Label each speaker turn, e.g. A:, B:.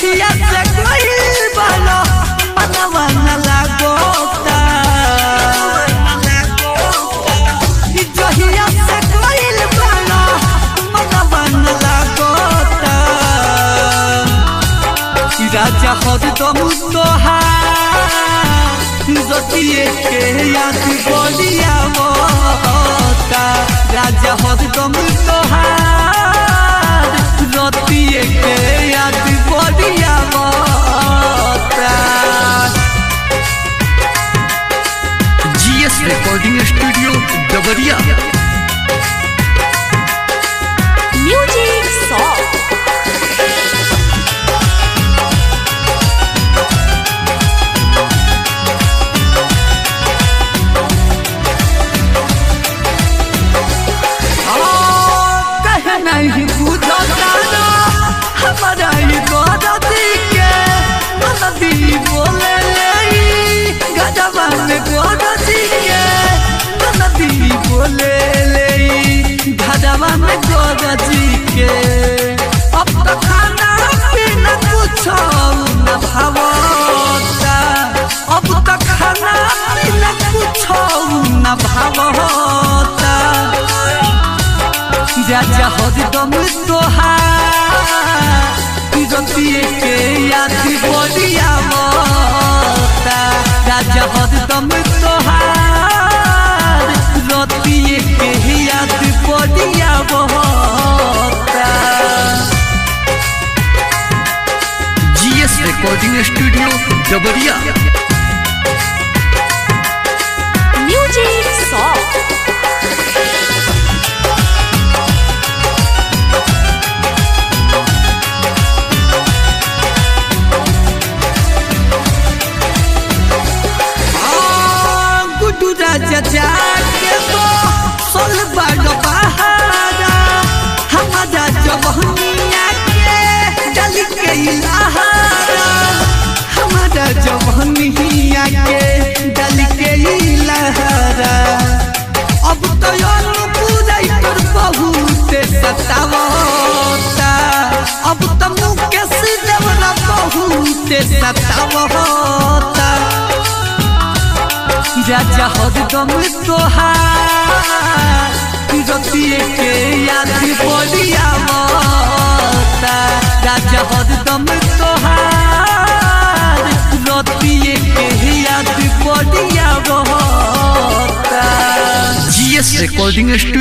A: जहिया से गइल बालो मनवा न लागोता जहिया से गइल बालो मनवा न लागोता राजा हरदम तोहार जतिये के याद बोलिया मोता राजा हरदम तोहार जतिये के याद बोलिया मोता।
B: GS रिकॉर्डिंग स्टूडियो डबरिया।
C: म्यूजिक सॉन्ग
A: नहीं बुझता हमारा ये गोदी के नदी बोले ले गजबा में गोदी के नदी बोले ले गजबा में गोदी के अब तो खाना पीना कुछ न भावता अब तो खाना पीना कुछ न भावता राजा हरदम तोहार जतिये के याद बोलिया मोता राजा हरदम तोहार जतिये के याद बोलिया मोता।
B: GS रिकॉर्डिंग स्टूडियो डबरिया।
C: म्यूजिक सॉन्ग
A: राजा जाके तो सोल बागो बहारा हमारा जवानिया के डाली के इलाहारा हमारा जवानिया के डाली के इलाहारा अब तो अनुपुराई पर बहुत सतावता अब तो मुकेश देवरा बहुत सतावता राजा हरदम तोहार जतिये के याद बोलिया मोता राजा हरदम तोहार जतिये के याद बोलिया मोता।
B: GS recording studio.